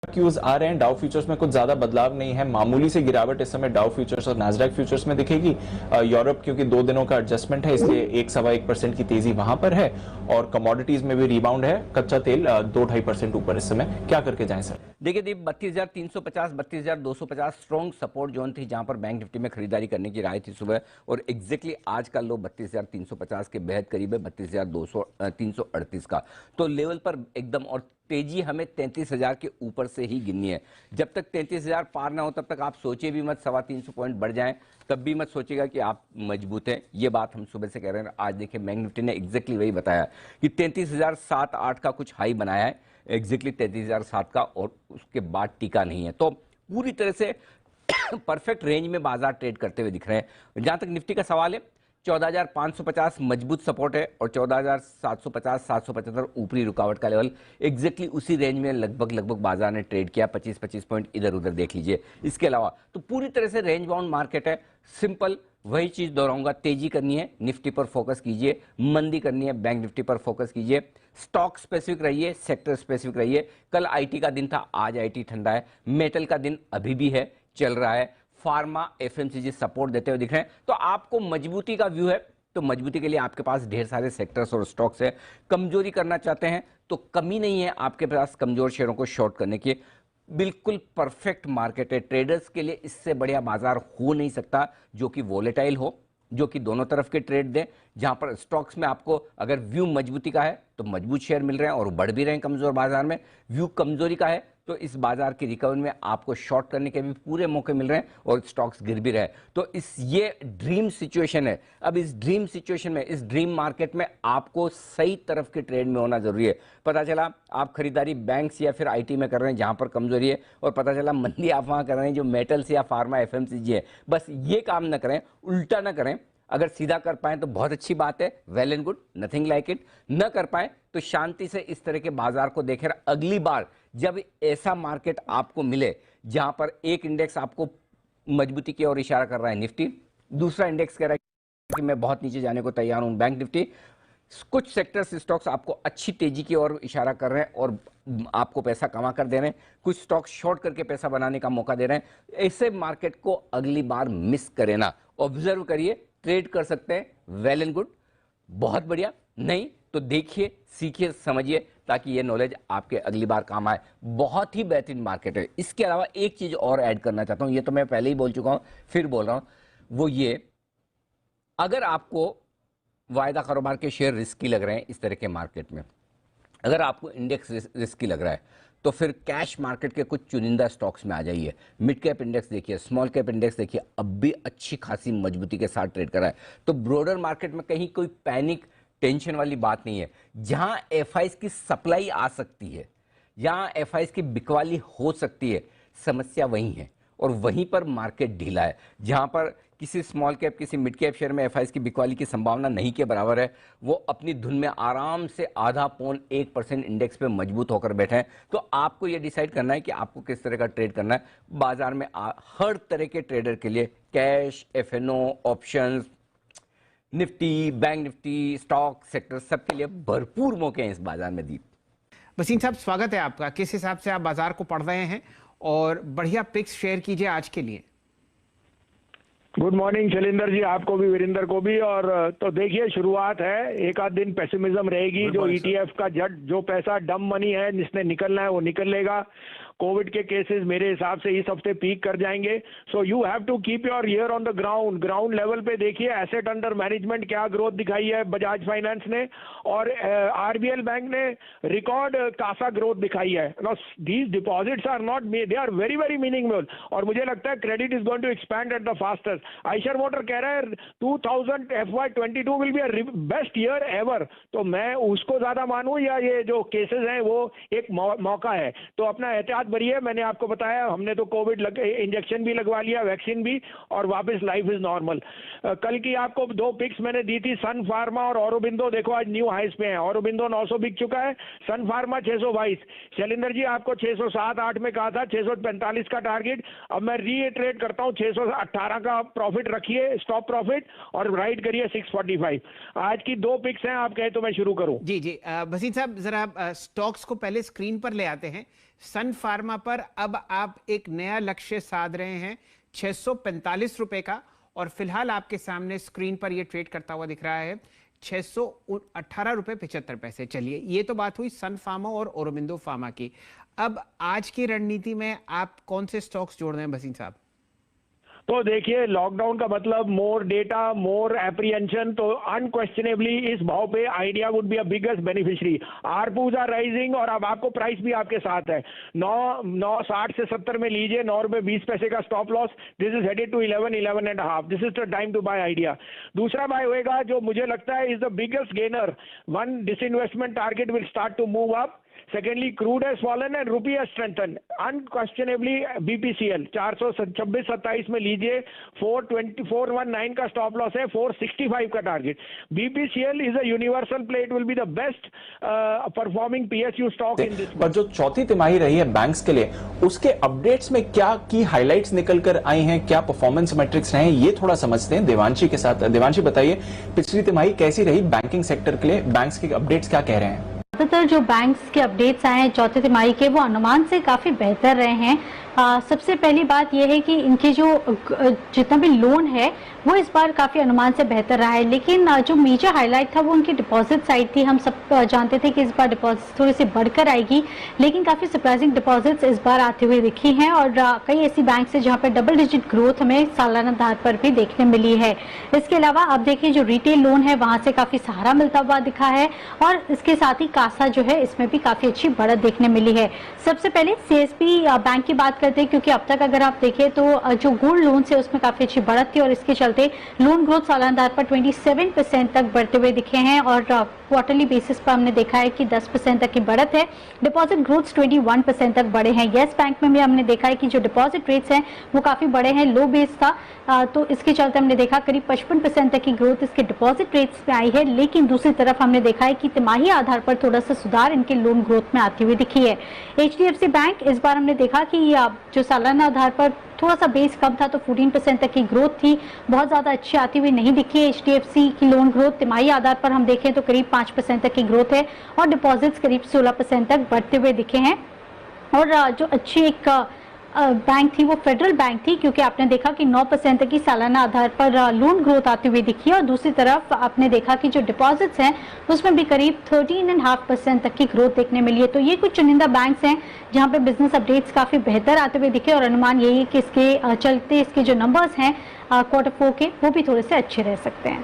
Cues आ रहे हैं। Dow futures में कुछ ज्यादा बदलाव नहीं है, मामूली से गिरावट इस समय डाउ फ्यूचर्स और नैस्डैक फ्यूचर्स में दिखेगी। यूरोप क्योंकि 2 दिनों का एडजस्टमेंट है, इसलिए 1-1.25% की तेजी वहां पर है। और कमोडिटीज में भी रिबाउंड है, कच्चा तेल 2-2.5% ऊपर इस समय। क्या करके जाएं सर? देखिए दीप, 32,350 32,250 स्ट्रॉन्ग सपोर्ट जोन थी जहां पर बैंक निफ्टी में खरीदारी करने की राय थी सुबह, और एग्जैक्टली आज का लो 32,350 के बेहद करीब है, 32,338 का। तो लेवल पर एकदम, और तेजी हमें 33,000 के ऊपर से ही गिननी है। जब तक 33,000 पार ना हो तब तक आप सोचिए भी मत 350 पॉइंट बढ़ जाएं, तब भी मत सोचिएगा कि आप मजबूत हैं। ये बात हम सुबह से कह रहे हैं। आज देखिए बैंक निफ्टी ने एग्जैक्टली वही बताया कि 33,007-8 का कुछ हाई बनाया है, एग्जैक्टली 33,007 का, और उसके बाद टीका नहीं है। तो पूरी तरह से परफेक्ट रेंज में बाजार ट्रेड करते हुए दिख रहे हैं। जहां तक निफ्टी का सवाल है, 14,550 मजबूत सपोर्ट है और 14,750 775 ऊपरी रुकावट का लेवल। एग्जैक्टली उसी रेंज में लगभग बाजार ने ट्रेड किया, 25-25 पॉइंट इधर उधर देख लीजिए। इसके अलावा तो पूरी तरह से रेंज बाउंड मार्केट है। सिंपल वही चीज दोहराऊंगा, तेजी करनी है निफ्टी पर फोकस कीजिए, मंदी करनी है बैंक निफ्टी पर फोकस कीजिए। स्टॉक स्पेसिफिक रहिए, सेक्टर स्पेसिफिक रहिए। कल आईटी का दिन था, आज आईटी ठंडा है। मेटल का दिन अभी भी है, चल रहा है। फार्मा एफएमसीजी सपोर्ट देते हुए दिख रहे हैं। तो आपको मजबूती का व्यू है, तो मजबूती के लिए आपके पास ढेर सारे सेक्टर्स और स्टॉक्स है। कमजोरी करना चाहते हैं तो कमी नहीं है आपके पास कमजोर शेयरों को शॉर्ट करने की। बिल्कुल परफेक्ट मार्केट है ट्रेडर्स के लिए। इससे बढ़िया बाजार हो नहीं सकता जो कि वोलेटाइल हो, जो कि दोनों तरफ के ट्रेड दे, जहां पर स्टॉक्स में आपको अगर व्यू मजबूती का है तो मजबूत शेयर मिल रहे हैं और बढ़ भी रहे हैं कमजोर बाजार में। व्यू कमजोरी का है तो इस बाजार की रिकवरी में आपको शॉर्ट करने के भी पूरे मौके मिल रहे हैं और स्टॉक्स गिर भी रहे हैं। तो ये ड्रीम सिचुएशन है। अब इस ड्रीम सिचुएशन में, इस ड्रीम मार्केट में आपको सही तरफ के ट्रेड में होना जरूरी है। पता चला आप खरीदारी बैंक्स या फिर आईटी में कर रहे हैं जहां पर कमजोरी है, और पता चला मंदी आप वहां कर रहे हैं जो मेटल्स या फार्मा एफएमसीजी है। बस ये काम ना करें, उल्टा ना करें। अगर सीधा कर पाए तो बहुत अच्छी बात है, well and good, nothing like it. न कर पाए तो शांति से इस तरह के बाजार को देखें। अगली बार जब ऐसा मार्केट आपको मिले जहां पर एक इंडेक्स आपको मजबूती की ओर इशारा कर रहा है निफ्टी, दूसरा इंडेक्स कह रहा है कि मैं बहुत नीचे जाने को तैयार हूं बैंक निफ्टी, कुछ सेक्टर्स स्टॉक्स आपको अच्छी तेजी की ओर इशारा कर रहे हैं और आपको पैसा कमा कर दे रहे हैं, कुछ स्टॉक्स शॉर्ट करके पैसा बनाने का मौका दे रहे हैं, ऐसे मार्केट को अगली बार मिस करें ना। ऑब्जर्व करिए, ट्रेड कर सकते हैं, वेल एंड गुड, बहुत बढ़िया। नहीं तो देखिए, सीखिए, समझिए, ताकि ये नॉलेज आपके अगली बार काम आए। बहुत ही बेहतरीन मार्केट है। इसके अलावा एक चीज और ऐड करना चाहता हूं, ये तो मैं पहले ही बोल चुका हूं, फिर बोल रहा हूं, वो ये, अगर आपको वायदा कारोबार के शेयर रिस्की लग रहे हैं इस तरह के मार्केट में, अगर आपको इंडेक्स रिस्की लग रहा है, तो फिर कैश मार्केट के कुछ चुनिंदा स्टॉक्स में आ जाइए। मिड कैप इंडेक्स देखिए, स्मॉल कैप इंडेक्स देखिए, अब भी अच्छी खासी मजबूती के साथ ट्रेड कर रहा है। तो ब्रॉडर मार्केट में कहीं कोई पैनिक टेंशन वाली बात नहीं है। जहां एफआईज की सप्लाई आ सकती है, जहां एफआईज की बिकवाली हो सकती है, समस्या वही है और वहीं पर मार्केट ढीला है। जहां पर किसी स्मॉल कैप, किसी मिड कैप शेयर में एफआईज की बिकवाली की संभावना नहीं के बराबर है, वो अपनी धुन में आराम से 0.5-1% इंडेक्स पे मजबूत होकर बैठे हैं। तो आपको ये डिसाइड करना है कि आपको किस तरह का ट्रेड करना है। बाजार में हर तरह के ट्रेडर के लिए cash, FnO, options, Nifty, bank Nifty, stock sector, सबके लिए भरपूर मौके हैं इस बाजार में। दीप, वसीम साहब, स्वागत है आपका। किस हिसाब से आप बाजार को पढ़ रहे हैं और बढ़िया पिक्स शेयर कीजिए आज के लिए। गुड मॉर्निंग शैलेंद्र जी, आपको भी, वीरेंद्र को भी। और तो देखिए, शुरुआत है, एक आध दिन पेसिमिज्म रहेगी। जो ईटीएफ का जो पैसा डम मनी है जिसने निकलना है वो निकल लेगा। कोविड के केसेस मेरे हिसाब से इस हफ्ते पीक कर जाएंगे। So you have to keep your ear on the ground level पे। देखिए एसेट अंडर मैनेजमेंट क्या ग्रोथ दिखाई है बजाज फाइनेंस ने, और आरबीएल बैंक ने रिकॉर्ड कासा ग्रोथ दिखाई है। These deposits are not, they are very very meaningful, और मुझे लगता है credit is going to expand at the fastest. Eicher motor कह रहा है 2000 FY22 will be a best year ever. तो मैं उसको ज्यादा मानूं या ये जो केसेस हैं वो एक मौका है? तो अपना एहतियात बढ़िए। मैंने आपको बताया, हमने तो कोविड इंजेक्शन भी लगवा लिया, वैक्सीन भी, और वापस लाइफ इज नॉर्मल। कल की आपको 2 पिक्स मैंने दी थी, सन फार्मा और ऑरोबिंदो। देखो आज न्यू हाइस पे है। ऑरोबिंदो 900 बिक चुका है, सन फार्मा 622। शैलेंद्र जी, आपको 607-8 में कहा था 645 का टारगेट। अब मैं रीइटरेट करता हूं, 618 का प्रॉफिट रखिए, स्टॉप प्रॉफिट, और राइड करिए 645। आज की 2 पिक्स हैं, आप कहें तो मैं शुरू करूं? जी जी, भसीन साहब जरा स्टॉक्स को पहले स्क्रीन पर ले आते हैं। सन फार्मा पर अब आप एक नया लक्ष्य साध रहे हैं 645 रुपए का, और फिलहाल आपके सामने स्क्रीन पर यह ट्रेड करता हुआ दिख रहा है 618 रुपए 75 पैसे। चलिए, ये तो बात हुई सन फार्मा और औरोबिंदो फार्मा की। अब आज की रणनीति में आप कौन से स्टॉक्स जोड़ रहे हैं भसीन साहब? तो देखिए, लॉकडाउन का मतलब मोर डेटा, मोर एप्रीहेंशन, तो अनक्वेश्चनेबली इस भाव पे Idea would be a biggest beneficiary. ARPUs are rising, और अब आपको प्राइस भी आपके साथ है। 9.60 से 70 में लीजिए, 9 रुपए 20 पैसे का stop loss. This is headed to 11.5। This is the time to buy Idea. दूसरा बाय होएगा जो मुझे लगता है is the biggest gainer. One, disinvestment target will start to move up. Secondly, crude has fallen and rupee has strengthened. Unquestionably, BPCL 426-27 में लीजिए, 419 का stop loss है, 465 का target. BPCL is a universal play. It will be the best performing PSU stock in this. पर जो चौथी तिमाही रही है बैंक्स के लिए, उसके अपडेट्स में क्या की हाइलाइट्स निकल कर आई हैं, क्या परफॉर्मेंस मैट्रिक्स रहे हैं, ये थोड़ा समझते हैं देवांशी के साथ। देवांशी, बताइए पिछली तिमाही कैसी रही बैंकिंग सेक्टर के लिए, बैंक्स के अपडेट्स क्या कह रहे हैं? ज्यादातर जो बैंक्स के अपडेट्स आए हैं चौथे तिमाही के, वो अनुमान से काफी बेहतर रहे हैं। सबसे पहली बात यह है कि इनके जो जितना भी लोन है वो इस बार काफी अनुमान से बेहतर रहा है, लेकिन जो मेजर हाईलाइट था वो उनकी डिपॉजिट साइड थी। हम सब जानते थे कि इस बार डिपॉजिट थोड़ी सी बढ़कर आएगी, लेकिन काफी सरप्राइजिंग डिपॉजिट्स इस बार आते हुए दिखी हैं, और कई ऐसी बैंक है जहां पर डबल डिजिट ग्रोथ हमें सालाना आधार पर भी देखने मिली है। इसके अलावा अब देखिए, जो रिटेल लोन है वहां से काफी सहारा मिलता हुआ दिखा है, और इसके साथ ही कासा जो है इसमें भी काफी अच्छी बढ़त देखने मिली है। सबसे पहले सीएसबी बैंक की बात करते हैं, क्योंकि अब तक अगर आप देखें तो जो गोल्ड लोन है उसमें काफी अच्छी बढ़त थी, और इसके चलते लोन ग्रोथ सालाना आधार पर 27% तक बढ़ते हुए दिखे हैं, और क्वार्टरली बेसिस पर हमने देखा है कि 10% तक की बढ़त है। डिपॉजिट ग्रोथ 21% तक बढ़े हैं। येस बैंक में भी हमने देखा है कि जो डिपॉजिट रेट्स हैं वो काफी बढ़े हैं, लो बेस था, तो इसके चलते हमने देखा करीब 55% तक की ग्रोथ इसके डिपॉजिट रेट्स में आई है। लेकिन दूसरी तरफ हमने देखा है कि तिमाही आधार पर थोड़ा सा सुधार इनके लोन ग्रोथ में आती हुई दिखी है। HDFC बैंक, इस बार हमने देखा कि जो सालाना आधार पर थोड़ा सा बेस कम था, तो 14% तक की ग्रोथ थी, बहुत ज्यादा अच्छी आती हुई नहीं दिखी। HDFC की लोन ग्रोथ तिमाही आधार पर हम देखें तो करीब 5% तक की ग्रोथ है, और डिपॉजिट्स करीब 16% तक बढ़ते हुए दिखे हैं। और जो अच्छी एक बैंक थी वो फेडरल बैंक थी, क्योंकि आपने देखा कि 9% तक की सालाना आधार पर लोन ग्रोथ आती हुई दिखी, और दूसरी तरफ आपने देखा कि जो डिपॉजिट्स हैं उसमें भी करीब 13.5% तक की ग्रोथ देखने मिली है। तो ये कुछ चुनिंदा बैंक्स हैं जहां पे बिजनेस अपडेट्स काफी बेहतर आते हुए दिखे, और अनुमान यही है कि इसके चलते इसके जो नंबर्स हैं क्वार्टर 4 के वो भी थोड़े से अच्छे रह सकते हैं।